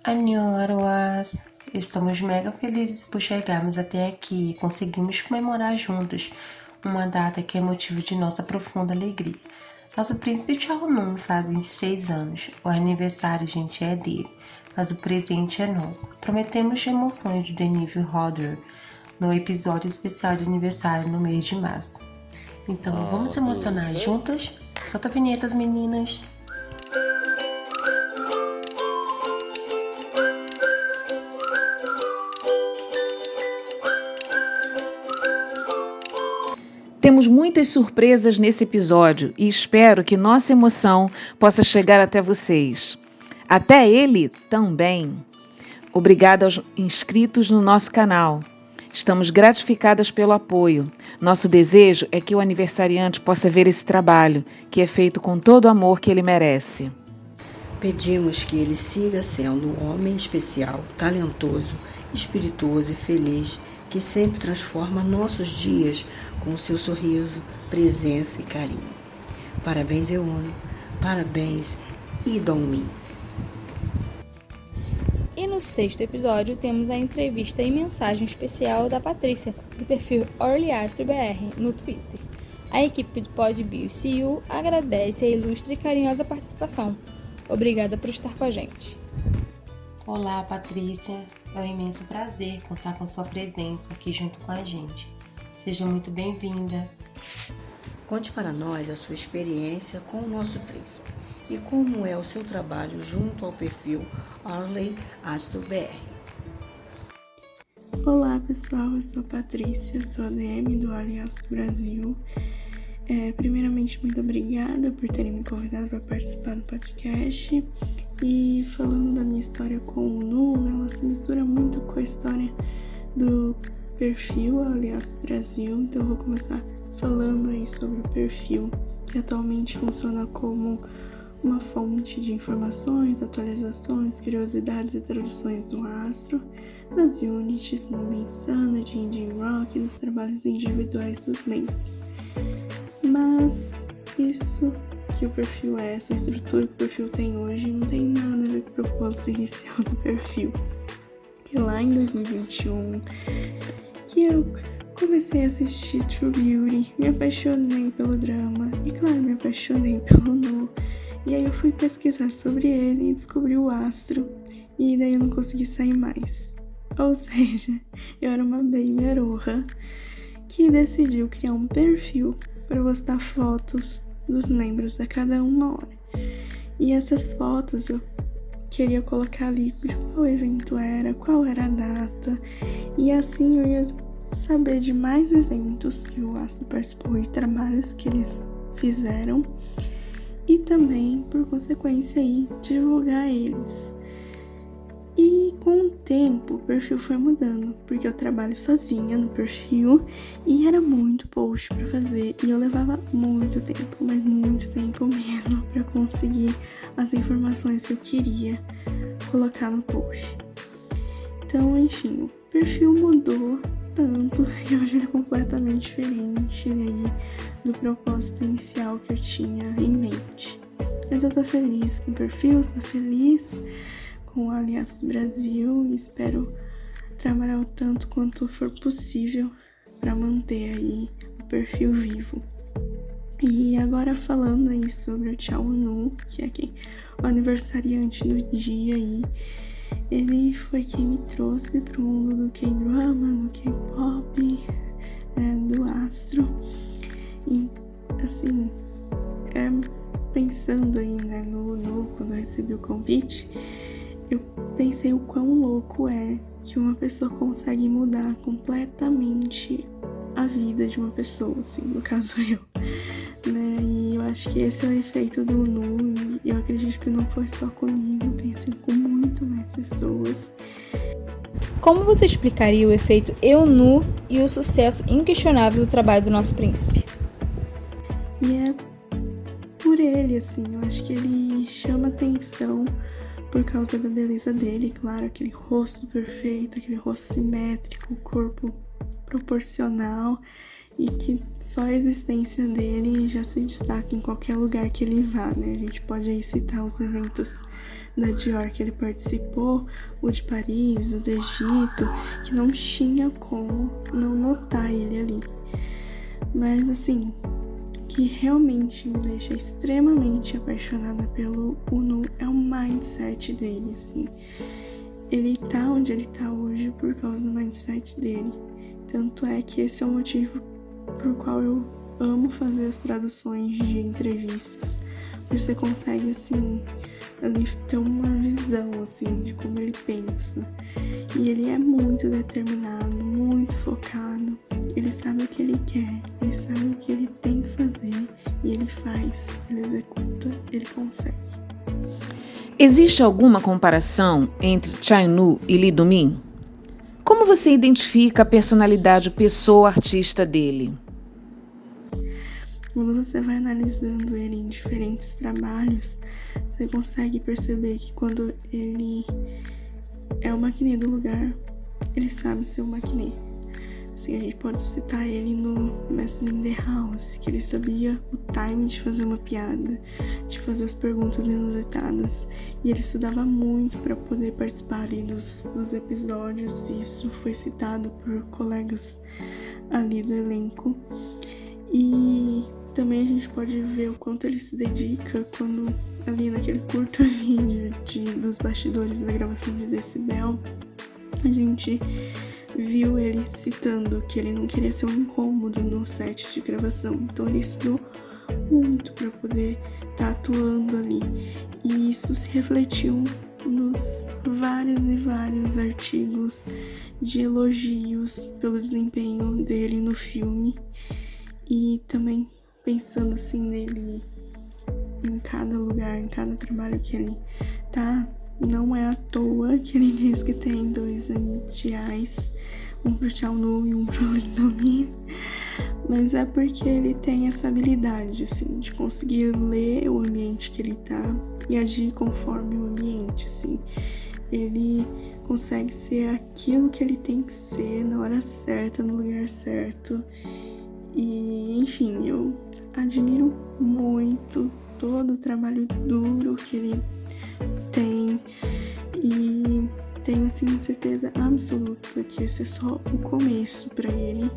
Annyeonghaseyo! Estamos mega felizes por chegarmos até aqui e conseguimos comemorar juntos uma data que é motivo de nossa profunda alegria. Nosso príncipe Chaonon fazem 6 anos. O aniversário, gente, é dele, mas o presente é nosso. Prometemos emoções de The Nível Hodder no episódio especial de aniversário no mês de março. Então, vamos se emocionar juntas? Solta vinhetas, meninas! Temos muitas surpresas nesse episódio e espero que nossa emoção possa chegar até vocês. Até ele também. Obrigada aos inscritos no nosso canal. Estamos gratificadas pelo apoio. Nosso desejo é que o aniversariante possa ver esse trabalho, que é feito com todo o amor que ele merece. Pedimos que ele siga sendo um homem especial, talentoso, espirituoso e feliz, que sempre transforma nossos dias com seu sorriso, presença e carinho. Parabéns, Eun. Parabéns, Idong-min. E no 6º episódio temos a entrevista e mensagem especial da Patrícia, do perfil OrlyAstroBR no Twitter. A equipe do PodBioCU agradece a ilustre e carinhosa participação. Obrigada por estar com a gente. Olá, Patrícia. É um imenso prazer contar com sua presença aqui junto com a gente. Seja muito bem-vinda. Conte para nós a sua experiência com o nosso príncipe e como é o seu trabalho junto ao perfil OrlyAstroBR. Olá pessoal, eu sou a Patrícia, sou a DM do Aliança do Brasil. Primeiramente, muito obrigada por terem me convidado para participar do podcast. E falando da minha história com o Nu, ela se mistura muito com a história do perfil Aliança do Brasil. Então eu vou começar falando aí sobre o perfil, que atualmente funciona como uma fonte de informações, atualizações, curiosidades e traduções do astro, das units, Moonbeam Sana, de Indian Rock e dos trabalhos individuais dos membros. Mas isso que o perfil é, essa estrutura que o perfil tem hoje, não tem nada a ver com o propósito inicial do perfil. E lá em 2021, que eu comecei a assistir True Beauty, me apaixonei pelo drama e, claro, me apaixonei pelo Nu. E aí eu fui pesquisar sobre ele e descobri o astro, e daí eu não consegui sair mais. Ou seja, eu era uma baby aroha que decidiu criar um perfil para postar fotos dos membros a cada uma hora. E essas fotos eu queria colocar ali qual evento era, qual era a data, e assim eu ia saber de mais eventos que o astro participou e trabalhos que eles fizeram, e também, por consequência, aí, divulgar eles. E com o tempo o perfil foi mudando, porque eu trabalho sozinha no perfil e era muito post pra fazer, e eu levava muito tempo, mas muito tempo mesmo, pra conseguir as informações que eu queria colocar no post. Então, enfim, o perfil mudou tanto que hoje ele é completamente diferente aí do propósito inicial que eu tinha em mente. Mas eu tô feliz com o perfil, tô feliz com o Aliança do Brasil e espero trabalhar o tanto quanto for possível para manter aí o perfil vivo. E agora falando aí sobre o Chaonon, que é o aniversariante do dia aí, ele foi quem me trouxe pro mundo do K-drama, do K-pop, do astro. E assim, pensando aí, né, no quando eu recebi o convite, eu pensei o quão louco é que uma pessoa consegue mudar completamente a vida de uma pessoa, assim, no caso eu, né? E eu acho que esse é o efeito do Nu, e eu acredito que não foi só comigo, tem sido com muito mais pessoas. Como você explicaria o efeito Eu Nu e o sucesso inquestionável do trabalho do nosso príncipe? E é por ele, assim, eu acho que ele chama atenção por causa da beleza dele, claro, aquele rosto perfeito, aquele rosto simétrico, corpo proporcional, e que só a existência dele já se destaca em qualquer lugar que ele vá, né? A gente pode aí citar os eventos da Dior que ele participou, o de Paris, o do Egito, que não tinha como não notar ele ali. Mas assim, que realmente me deixa extremamente apaixonada pelo Unu é o mindset dele, assim. Ele tá onde ele tá hoje por causa do mindset dele. Tanto é que esse é o motivo por qual eu amo fazer as traduções de entrevistas. Você consegue, assim, ali ter uma visão, assim, de como ele pensa. E ele é muito determinado, muito focado. Ele sabe o que ele quer, ele sabe o que ele tem que fazer. E ele faz, ele executa, ele consegue. Existe alguma comparação entre Chai Nu e Lee Do-min? Como você identifica a personalidade pessoa-artista dele? Quando você vai analisando ele em diferentes trabalhos, você consegue perceber que quando ele é o maquinê do lugar, ele sabe ser o maquinê. Assim, a gente pode citar ele no Mestre in the House, que ele sabia o time de fazer uma piada, de fazer as perguntas inusitadas, e ele estudava muito para poder participar ali dos episódios, e isso foi citado por colegas ali do elenco. E também a gente pode ver o quanto ele se dedica quando ali naquele curto vídeo dos bastidores da gravação de Decibel, a gente viu ele citando que ele não queria ser um incômodo no set de gravação. Então ele estudou muito para poder estar atuando ali. E isso se refletiu nos vários e vários artigos de elogios pelo desempenho dele no filme. E também pensando assim nele em cada lugar, em cada trabalho que ele tá, não é à toa que ele diz que tem 2 MTIs, um pro Chai Nu e um pro Lee Do-min, mas é porque ele tem essa habilidade, assim, de conseguir ler o ambiente que ele tá e agir conforme o ambiente, assim. Ele consegue ser aquilo que ele tem que ser na hora certa, no lugar certo. E, enfim, eu admiro muito todo o trabalho duro que ele tem e tenho, assim, certeza absoluta que esse é só o começo pra ele.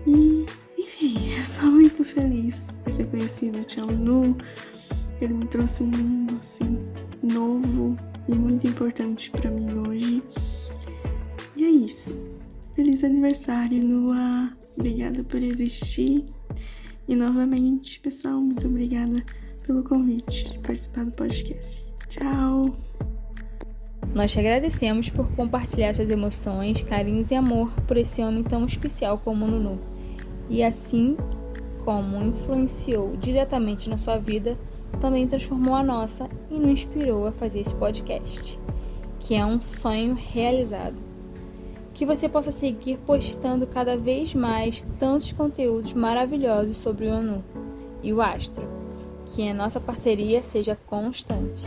E, enfim, eu sou muito feliz por ter conhecido o Chai Nu. Ele me trouxe um mundo, assim, novo e muito importante pra mim hoje. E é isso. Feliz aniversário, Lua! Obrigada por existir. E novamente, pessoal, muito obrigada pelo convite de participar do podcast. Tchau! Nós te agradecemos por compartilhar suas emoções, carinhos e amor por esse homem tão especial como o Nunu. E assim como influenciou diretamente na sua vida, também transformou a nossa e nos inspirou a fazer esse podcast, que é um sonho realizado. Que você possa seguir postando cada vez mais tantos conteúdos maravilhosos sobre o ONU e o Astro. Que a nossa parceria seja constante.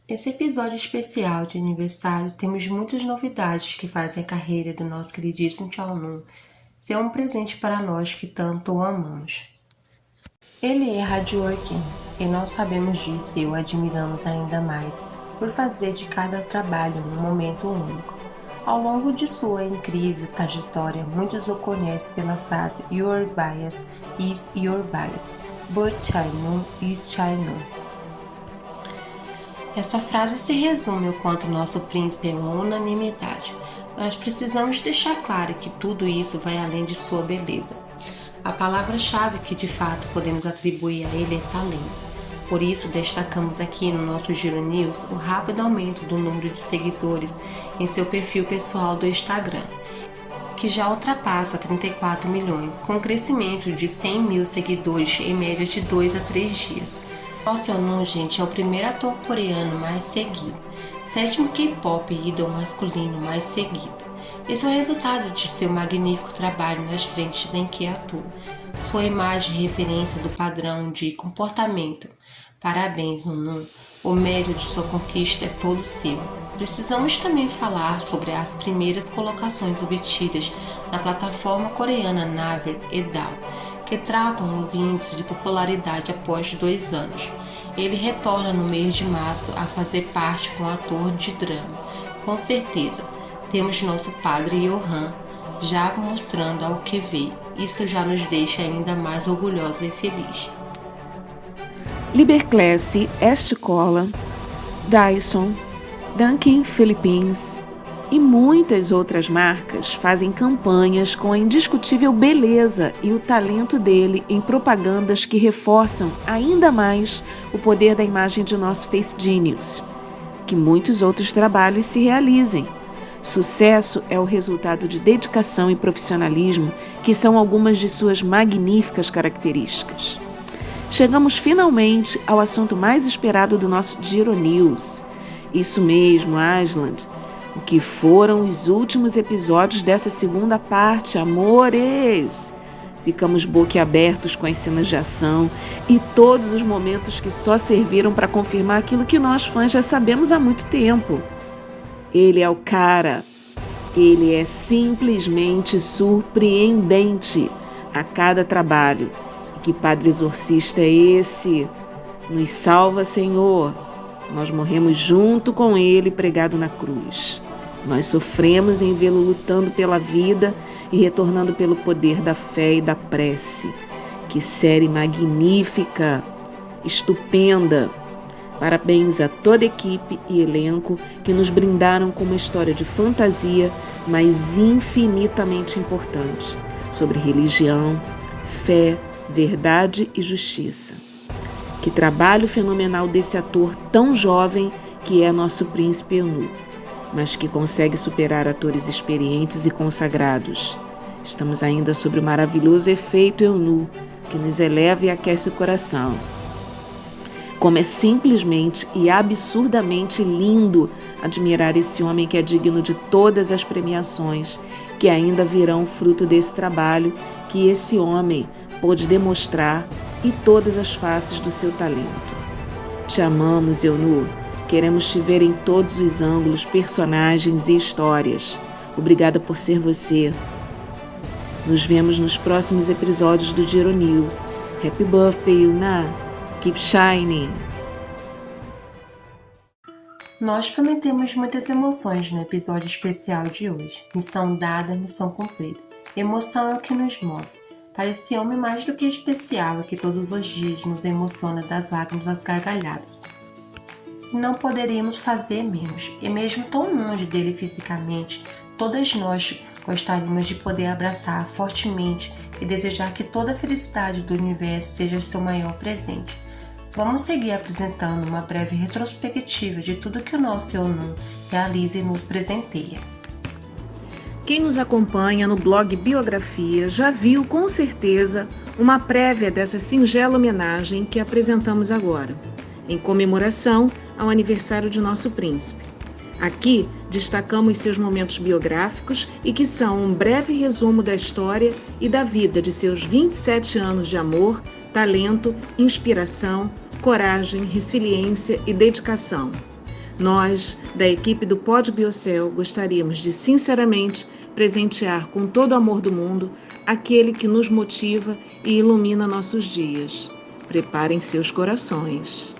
Nesse episódio especial de aniversário, temos muitas novidades que fazem a carreira do nosso queridíssimo Chai Nu ser um presente para nós que tanto o amamos. Ele é hardworking e nós sabemos disso e o admiramos ainda mais por fazer de cada trabalho um momento único. Ao longo de sua incrível trajetória, muitos o conhecem pela frase "Your bias is your bias, but Chai Nu is Chai Nu". Essa frase se resume o quanto nosso príncipe é uma unanimidade, mas precisamos deixar claro que tudo isso vai além de sua beleza. A palavra-chave que de fato podemos atribuir a ele é talento. Por isso, destacamos aqui no nosso Giro News o rápido aumento do número de seguidores em seu perfil pessoal do Instagram, que já ultrapassa 34 milhões, com um crescimento de 100 mil seguidores em média de 2 a 3 dias. Nosso Seonwoo, gente, é o primeiro ator coreano mais seguido, sétimo K-pop idol masculino mais seguido. Esse é o resultado de seu magnífico trabalho nas frentes em que atua. Sua imagem e referência do padrão de comportamento. Parabéns, Nunu. O mérito de sua conquista é todo seu. Precisamos também falar sobre as primeiras colocações obtidas na plataforma coreana Naver e Down, que tratam os índices de popularidade após 2 anos. Ele retorna no mês de março a fazer parte com o ator de drama. Com certeza, temos nosso padre Johan já mostrando ao que veio. Isso já nos deixa ainda mais orgulhosos e felizes. Liberclasse, Escola, Dyson, Dunkin' Philippines e muitas outras marcas fazem campanhas com a indiscutível beleza e o talento dele em propagandas que reforçam ainda mais o poder da imagem de nosso Face Genius. Que muitos outros trabalhos se realizem. Sucesso é o resultado de dedicação e profissionalismo, que são algumas de suas magníficas características. Chegamos finalmente ao assunto mais esperado do nosso Giro News. Isso mesmo, Asland. O que foram os últimos episódios dessa segunda parte, amores? Ficamos boquiabertos com as cenas de ação e todos os momentos que só serviram para confirmar aquilo que nós fãs já sabemos há muito tempo. Ele é o cara. Ele é simplesmente surpreendente a cada trabalho. E que Padre Exorcista é esse? Nos salva, Senhor. Nós morremos junto com ele pregado na cruz. Nós sofremos em vê-lo lutando pela vida e retornando pelo poder da fé e da prece. Que série magnífica, estupenda. Parabéns a toda a equipe e elenco que nos brindaram com uma história de fantasia, mas infinitamente importante, sobre religião, fé, verdade e justiça. Que trabalho fenomenal desse ator tão jovem que é nosso príncipe Eunwoo, mas que consegue superar atores experientes e consagrados. Estamos ainda sobre o maravilhoso efeito Eunwoo, que nos eleva e aquece o coração. Como é simplesmente e absurdamente lindo admirar esse homem que é digno de todas as premiações que ainda virão fruto desse trabalho que esse homem pôde demonstrar e todas as faces do seu talento. Te amamos, Eunwoo. Queremos te ver em todos os ângulos, personagens e histórias. Obrigada por ser você. Nos vemos nos próximos episódios do Giro News. Happy birthday, Eunwoo. Keep shining! Nós prometemos muitas emoções no episódio especial de hoje. Missão dada, missão cumprida. Emoção é o que nos move. Para esse homem mais do que especial, é que todos os dias nos emociona das lágrimas às gargalhadas. Não poderíamos fazer menos, e mesmo tão longe dele fisicamente, todas nós gostaríamos de poder abraçar fortemente e desejar que toda a felicidade do universo seja seu maior presente. Vamos seguir apresentando uma breve retrospectiva de tudo que o nosso Eunwoo realiza e nos presenteia. Quem nos acompanha no blog Biografia já viu com certeza uma prévia dessa singela homenagem que apresentamos agora, em comemoração ao aniversário de nosso príncipe. Aqui destacamos seus momentos biográficos e que são um breve resumo da história e da vida de seus 27 anos de amor, talento, inspiração, coragem, resiliência e dedicação. Nós, da equipe do Pod Biocel, gostaríamos de sinceramente presentear com todo o amor do mundo aquele que nos motiva e ilumina nossos dias. Preparem seus corações.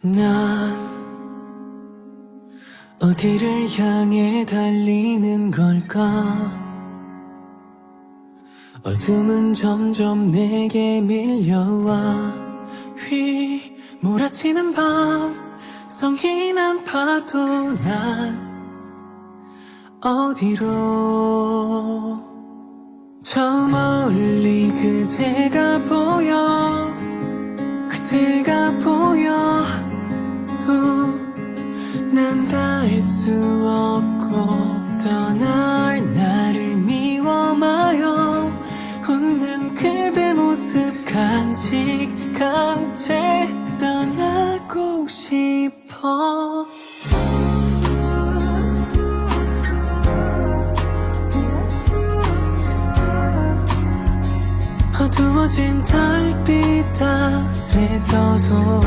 난 어디를 향해 달리는 걸까? 어둠은 점점 내게 밀려와 휘몰아치는 밤 성이 난 파도 난 어디로 저 멀리 그대가 보여 그대가 보여도 난 닿을 수 없고 떠날 나를 미워마요 웃는 그대 모습 간직한 채 떠나고 싶어 어두워진 달빛 아래서도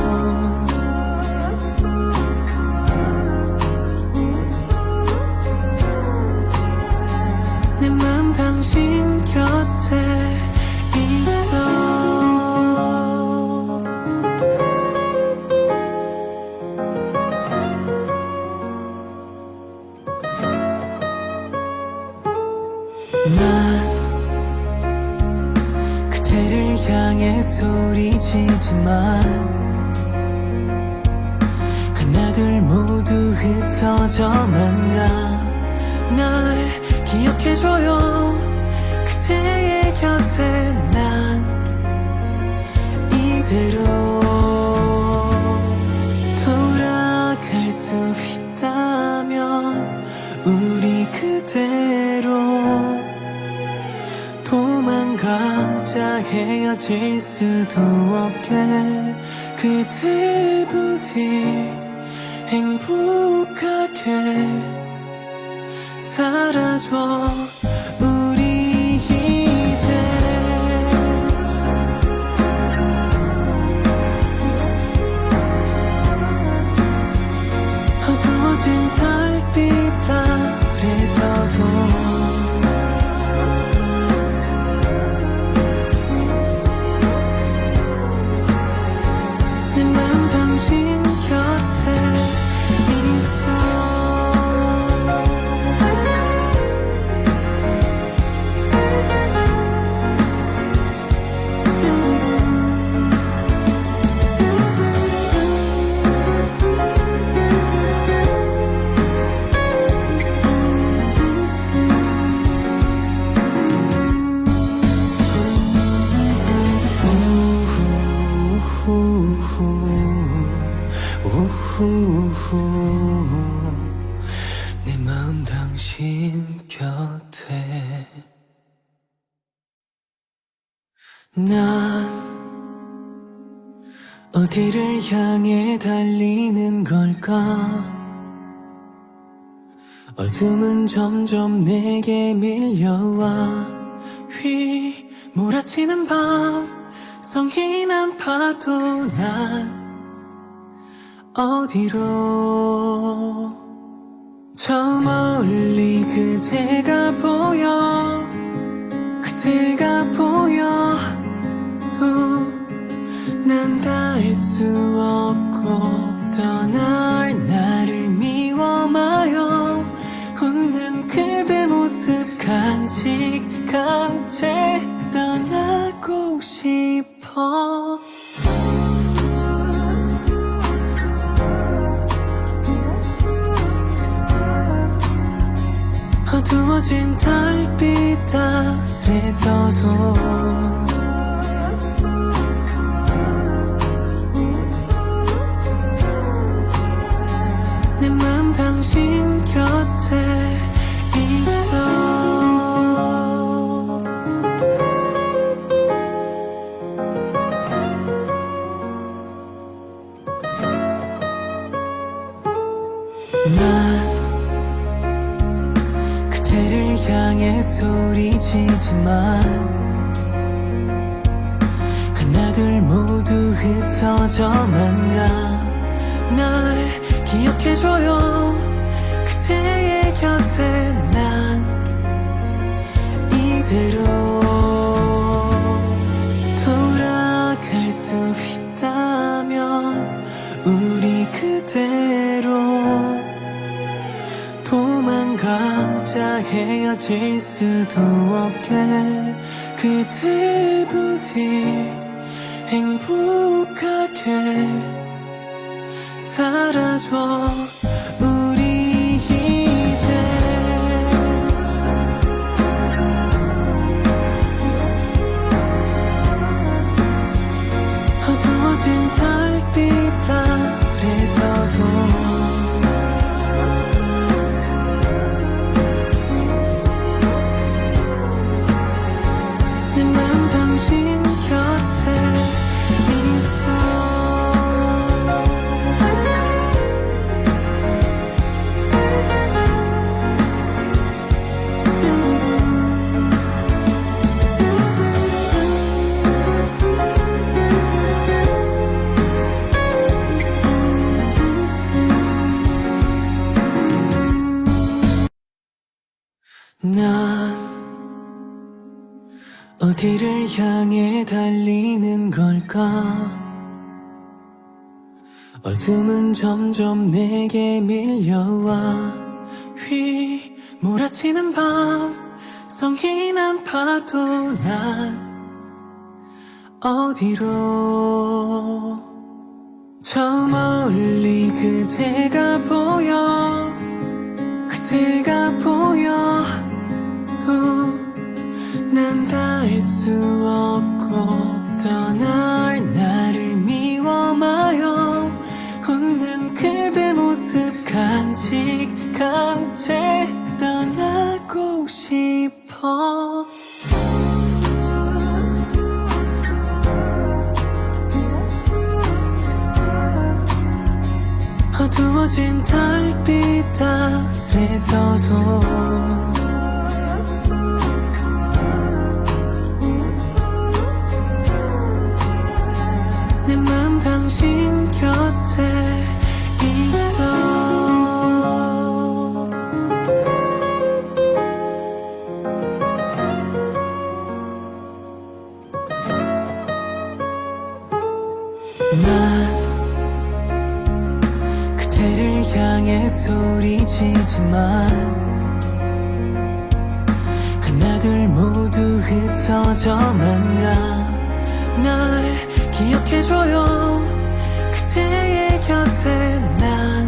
내 맘 당신 곁에 있어 난 그대를 향해 소리치지만 하나둘 모두 흩어져만 가 날 기억해줘요 그대의 곁에 난 이대로 돌아갈 수 있다면 우리 그대로 도망가자 헤어질 수도 없게 그대 부디 행복하게 살아줘 우리 이제 어두워진 달빛 아래서도 내 맘 당신 곁에 있어 내 마음 당신 곁에 난 어디를 향해 달리는 걸까 어둠은 점점 내게 밀려와 휘몰아치는 밤 성이 난 파도 난 어디로 저 멀리 그대가 보여 그대가 보여도 난 닿을 수 없고 떠날 나를 미워마요 웃는 그대 모습 간직한 채 떠나고 싶어 어두워진 달빛 아래서도 내 맘 당신 곁에 있어 난 그대를 향해 소리치지만 하나둘 모두 흩어져만 가 날 기억해줘요 그대의 곁에 난 이대로 돌아갈 수 있다면 우리 그대로 도망가자 헤어질 수도 없게 그대 부디 행복하게 살아줘 우리 이제 어두워진 달빛 아래서도 내 맘 당신 곁에 있어 난 어디를 향해 달리는 걸까 어둠은 점점 내게 밀려와 휘몰아치는 밤 성이 난 파도 난 어디로 저 멀리 그대가 보여 그대가 보여 난 닿을 수 없고 떠날 나를 미워마요 웃는 그대 모습 간직한 채 떠나고 싶어 어두워진 달빛 아래서도 내 맘 당신 곁에 있어 난 그대를 향해 소리치지만 하나둘 모두 흩어져만 가 날 기억해줘요 그대의 곁에 난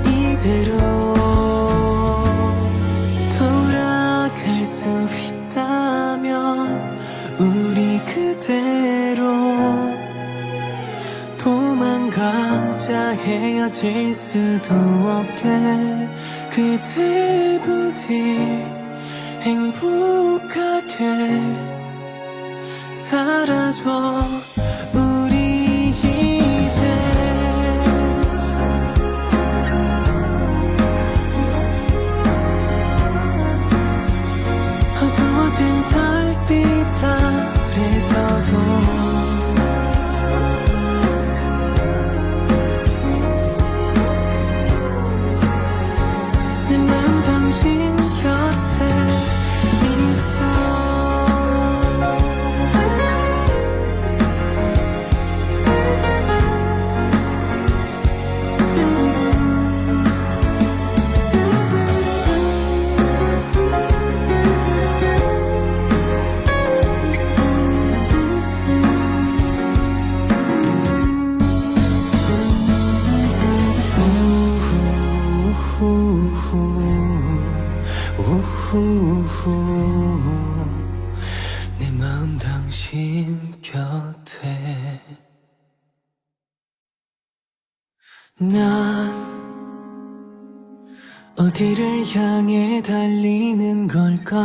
이대로 돌아갈 수 있다면 우리 그대로 도망가자 헤어질 수도 없게 그대 부디 행복하게 살아줘 우리 이제 어두워진 달빛 아래서도 내 맘 당신 곁에 있어 내 마음 당신 곁에 난 어디를 향해 달리는 걸까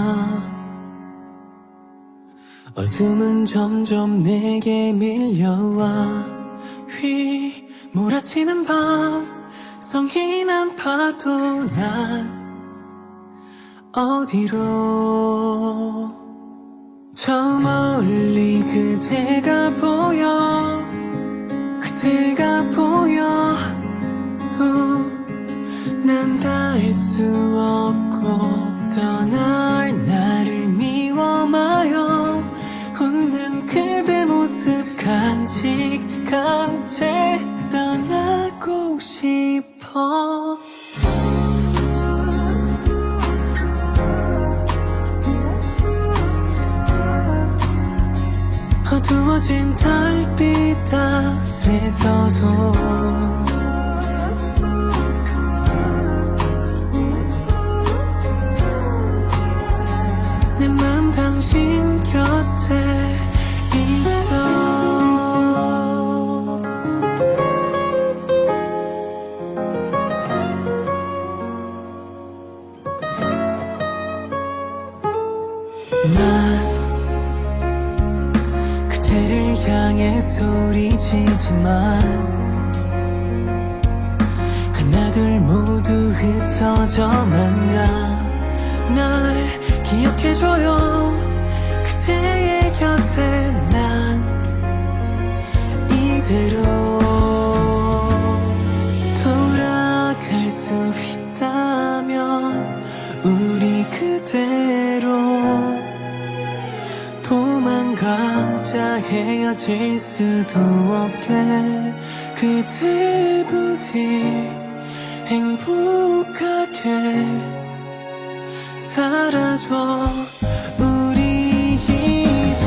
어둠은 점점 내게 밀려와 휘몰아치는 밤 성이 난 파도 난 어디로 저 멀리 그대가 보여 그대가 보여 난 닿을 수 없고 떠날 나를 미워마요 웃는 그대 모습 간직한 씩씩한 채 떠나고 싶어 어두워진 달빛 아래서도 내 맘 당신 곁에 있어 난 그대를 향해 소리치지만 하나둘 모두 흩어져만 가 날 기억해줘요 그대의 곁에 난 이대로 돌아갈 수 있다면 우리 그대로 도망가자 헤어질 수도 없게 그대 부디 행복하게 살아줘 우리 이제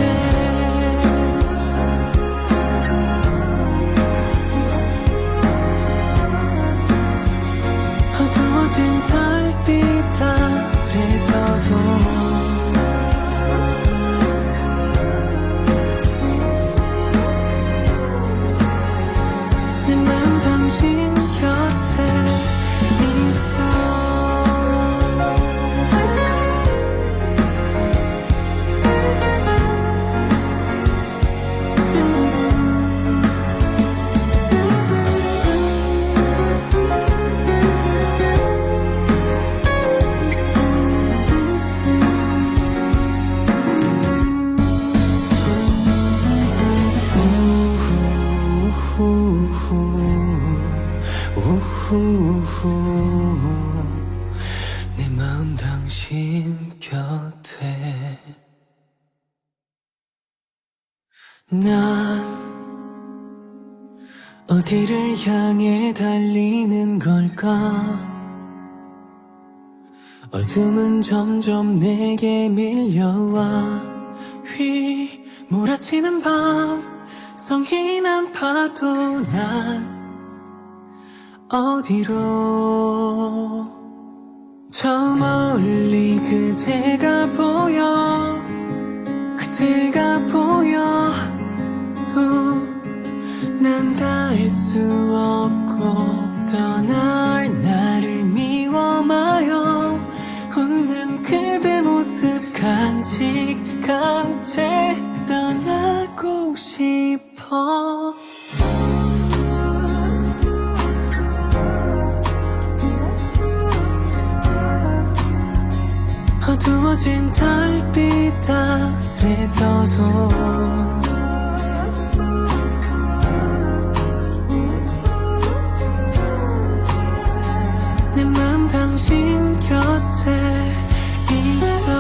어두워진 달빛 아래서도 내 맘 당신 곁에 있어 내 마음 당신 곁에 난 어디를 향해 달리는 걸까 어둠은 점점 내게 밀려와 휘몰아치는 밤 성이 난 파도 난 어디로 저 멀리 그대가 보여 그대가 보여도 난 닿을 수 없고 떠날 나를 미워마요 웃는 그대 모습 간직한 채 떠나고 싶어 어두워진 달빛 아래서도 내 맘 당신 곁에 있어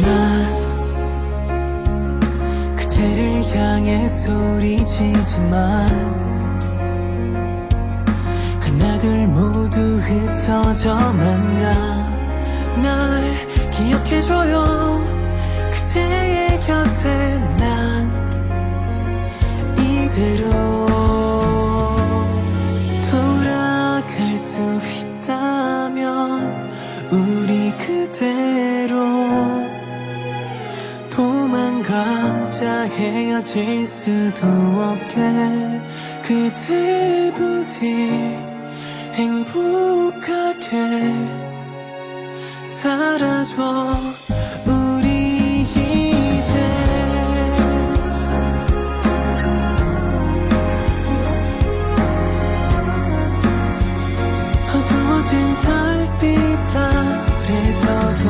난 그대를 향해 소리치지만 하나둘 모두 흩어져만 가 날 기억해줘요 그대의 곁에 난 이대로 돌아갈 수 있다면 우리 그대로 도망가자 헤어질 수도 없게 그대 부디 행복하게 살아줘 우리 이제 어두워진 달빛 아래서도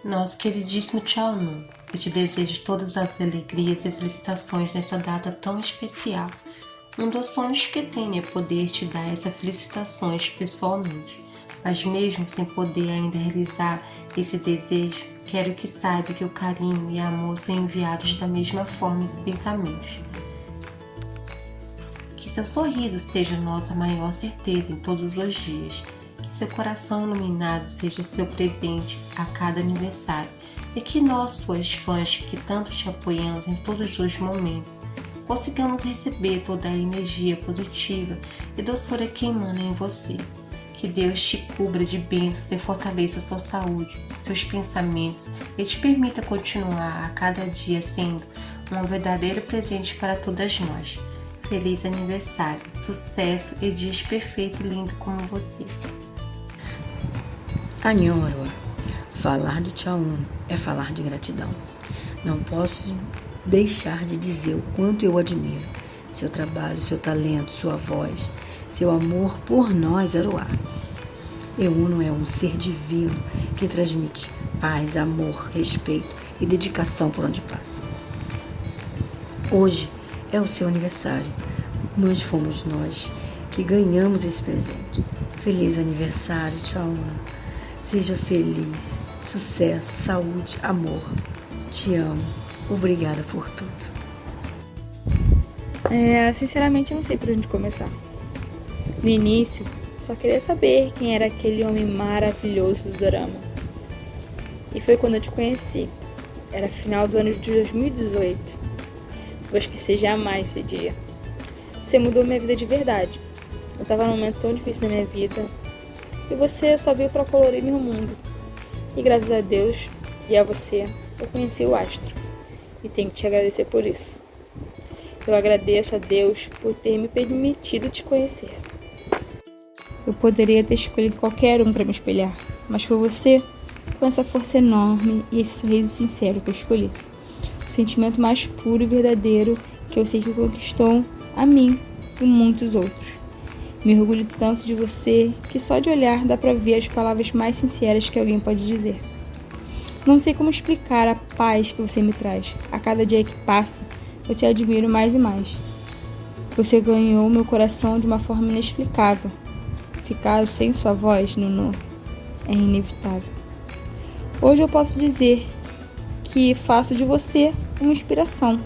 Nosso queridíssimo Chao Nun, eu te desejo todas as alegrias e felicitações nessa data tão especial. Um dos sonhos que tenho é poder te dar essas felicitações pessoalmente, mas mesmo sem poder ainda realizar esse desejo, quero que saiba que o carinho e amor são enviados da mesma forma e pensamentos. Que seu sorriso seja nossa maior certeza em todos os dias. Que seu coração iluminado seja seu presente a cada aniversário. E que nós, suas fãs, que tanto te apoiamos em todos os momentos, consigamos receber toda a energia positiva e doçura que emana em você. Que Deus te cubra de bênçãos e fortaleça sua saúde, seus pensamentos e te permita continuar a cada dia sendo um verdadeiro presente para todas nós. Feliz aniversário, sucesso e dias perfeito e lindo como você. Anhoro, falar de Chao Nun é falar de gratidão. Não posso deixar de dizer o quanto eu admiro seu trabalho, seu talento, sua voz, seu amor por nós, Aroá. Euno é um ser divino que transmite paz, amor, respeito e dedicação por onde passa. Hoje é o seu aniversário, mas fomos nós que ganhamos esse presente. Feliz aniversário, Chao Nun. Seja feliz, sucesso, saúde, amor. Te amo. Obrigada por tudo. Sinceramente, eu não sei por onde começar. No início, só queria saber quem era aquele homem maravilhoso do dorama. E foi quando eu te conheci. Era final do ano de 2018. Vou esquecer jamais esse dia. Você mudou minha vida de verdade. Eu tava num momento tão difícil na minha vida. E você só veio pra colorir meu mundo. E graças a Deus e a você, eu conheci o Astro. E tenho que te agradecer por isso. Eu agradeço a Deus por ter me permitido te conhecer. Eu poderia ter escolhido qualquer um para me espelhar, mas foi você, com essa força enorme e esse sorriso sincero que eu escolhi. O sentimento mais puro e verdadeiro que eu sei que conquistou a mim e muitos outros. Me orgulho tanto de você que só de olhar dá pra ver as palavras mais sinceras que alguém pode dizer. Não sei como explicar a paz que você me traz. A cada dia que passa, eu te admiro mais e mais. Você ganhou meu coração de uma forma inexplicável. Ficar sem sua voz, Nunu, é inevitável. Hoje eu posso dizer que faço de você uma inspiração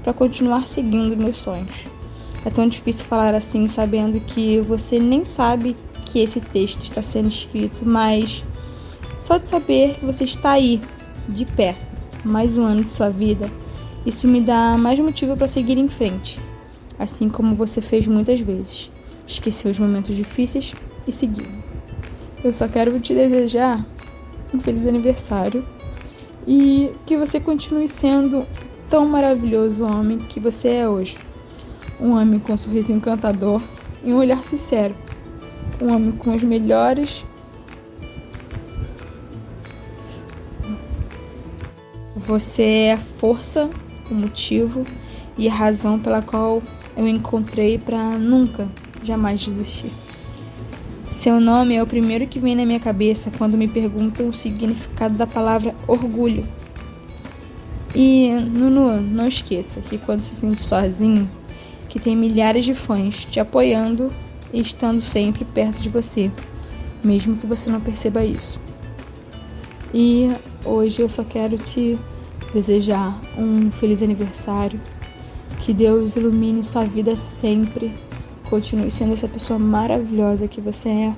para continuar seguindo meus sonhos. É tão difícil falar assim, sabendo que você nem sabe que esse texto está sendo escrito, mas só de saber que você está aí, de pé, mais um ano de sua vida, isso me dá mais motivo para seguir em frente, assim como você fez muitas vezes. Esqueceu os momentos difíceis e seguiu. Eu só quero te desejar um feliz aniversário e que você continue sendo tão maravilhoso homem que você é hoje. Um homem com um sorriso encantador e um olhar sincero. Um homem com as melhores... Você é a força, o motivo e a razão pela qual eu encontrei para nunca, jamais desistir. Seu nome é o primeiro que vem na minha cabeça quando me perguntam o significado da palavra orgulho. E, Nunu, não esqueça que quando se sente sozinho, que tem milhares de fãs te apoiando e estando sempre perto de você, mesmo que você não perceba isso. E hoje eu só quero te desejar um feliz aniversário, que Deus ilumine sua vida sempre, continue sendo essa pessoa maravilhosa que você é,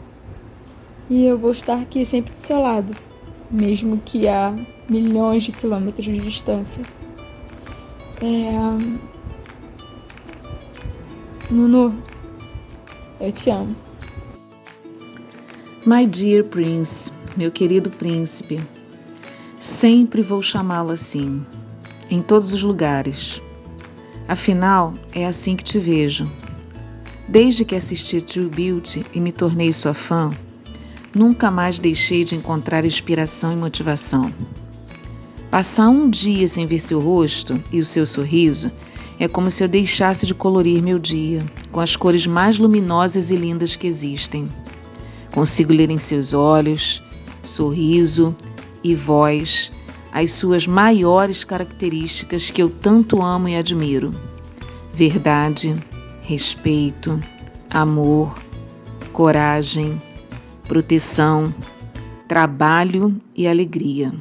e eu vou estar aqui sempre do seu lado, mesmo que a milhões de quilômetros de distância. Nunu, eu te amo. My dear Prince, meu querido príncipe, sempre vou chamá-lo assim, em todos os lugares. Afinal, é assim que te vejo. Desde que assisti True Beauty e me tornei sua fã, nunca mais deixei de encontrar inspiração e motivação. Passar um dia sem ver seu rosto e o seu sorriso é como se eu deixasse de colorir meu dia com as cores mais luminosas e lindas que existem. Consigo ler em seus olhos, sorriso e voz as suas maiores características que eu tanto amo e admiro: verdade, respeito, amor, coragem, proteção, trabalho e alegria.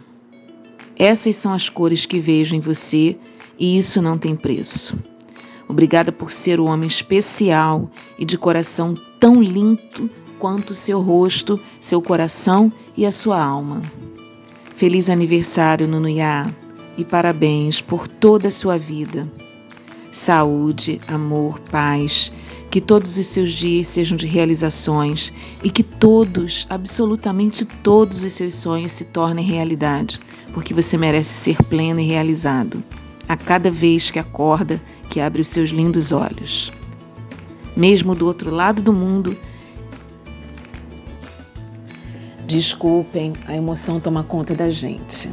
Essas são as cores que vejo em você e isso não tem preço. Obrigada por ser o homem especial e de coração tão lindo quanto seu rosto, seu coração e a sua alma. Feliz aniversário, Nunuyá, e parabéns por toda a sua vida. Saúde, amor, paz, que todos os seus dias sejam de realizações e que todos, absolutamente todos os seus sonhos se tornem realidade, porque você merece ser pleno e realizado a cada vez que acorda, que abre os seus lindos olhos. Mesmo do outro lado do mundo, desculpem, a emoção toma conta da gente,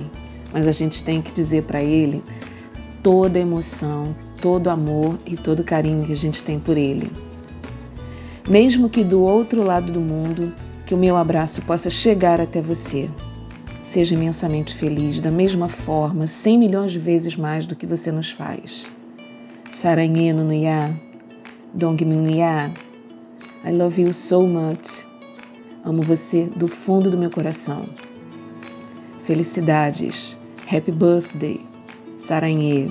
mas a gente tem que dizer para ele toda a emoção, todo o amor e todo o carinho que a gente tem por ele. Mesmo que do outro lado do mundo, que o meu abraço possa chegar até você. Seja imensamente feliz, da mesma forma, 100 milhões de vezes mais do que você nos faz. Saranhê Nunuyá, Dongminuyá, I love you so much. Amo você do fundo do meu coração. Felicidades. Happy birthday. Saranhê.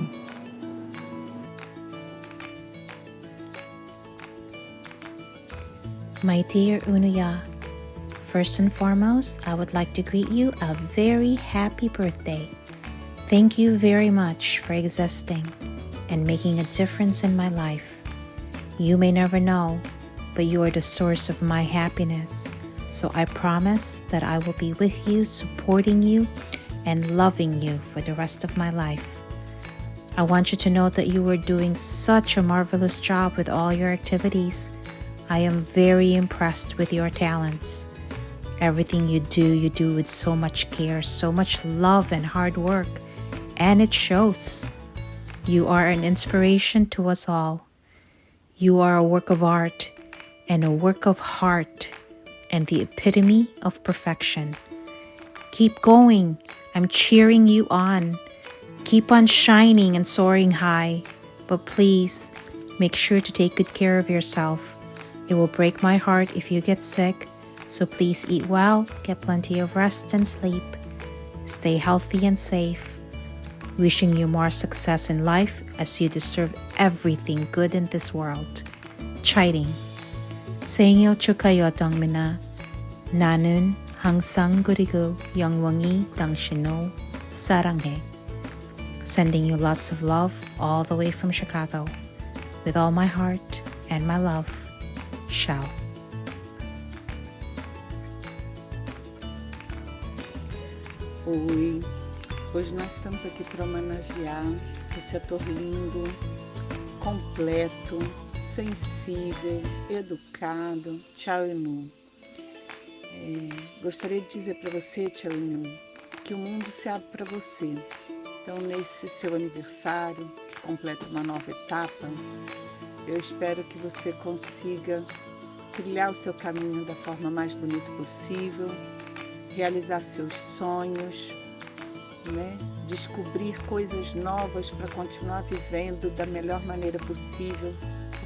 My dear Unuya, first and foremost, I would like to greet you a very happy birthday. Thank you very much for existing and making a difference in my life. You may never know, but you are the source of my happiness. So I promise that I will be with you, supporting you, and loving you for the rest of my life. I want you to know that you are doing such a marvelous job with all your activities. I am very impressed with your talents. Everything you do with so much care, so much love and hard work, and it shows. You are an inspiration to us all. You are a work of art and a work of heart and the epitome of perfection. Keep going. I'm cheering you on. Keep on shining and soaring high. But please, make sure to take good care of yourself. It will break my heart if you get sick, so please eat well, get plenty of rest and sleep. Stay healthy and safe. Wishing you more success in life as you deserve everything good in this world. Chiding. 생일 축하요 동민아. 나는 항상 그리고 영원히 당신을 사랑해. Sending you lots of love all the way from Chicago. With all my heart and my love. Shao. Oi, hoje nós estamos aqui para homenagear esse ator lindo, completo, sensível, educado, Chao Inu. Gostaria de dizer para você, Chao Inu, que o mundo se abre para você. Então, nesse seu aniversário, que completa uma nova etapa, eu espero que você consiga trilhar o seu caminho da forma mais bonita possível, realizar seus sonhos, né? Descobrir coisas novas para continuar vivendo da melhor maneira possível,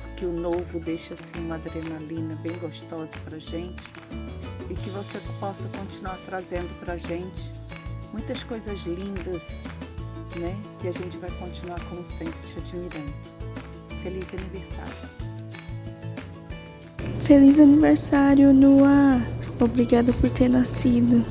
porque o novo deixa assim uma adrenalina bem gostosa para a gente, e que você possa continuar trazendo para a gente muitas coisas lindas, né? Que a gente vai continuar, como sempre, te admirando. Feliz aniversário! Feliz aniversário, Noah! Obrigada por ter nascido.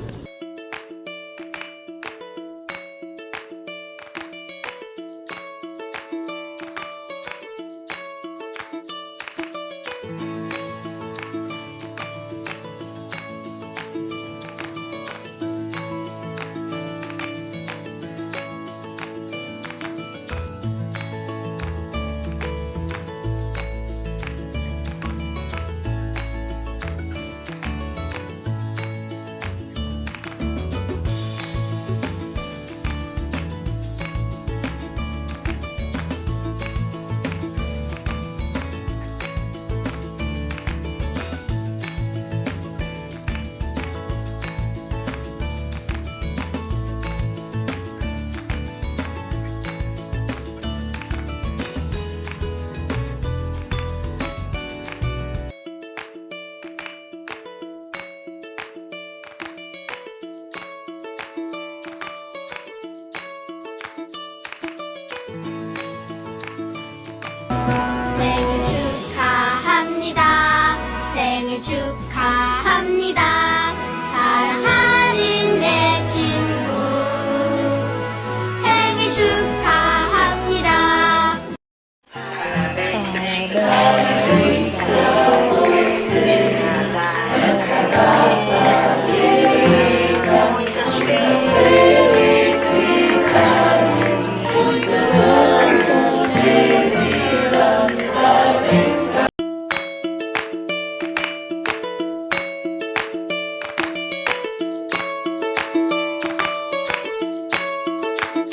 ค่ะ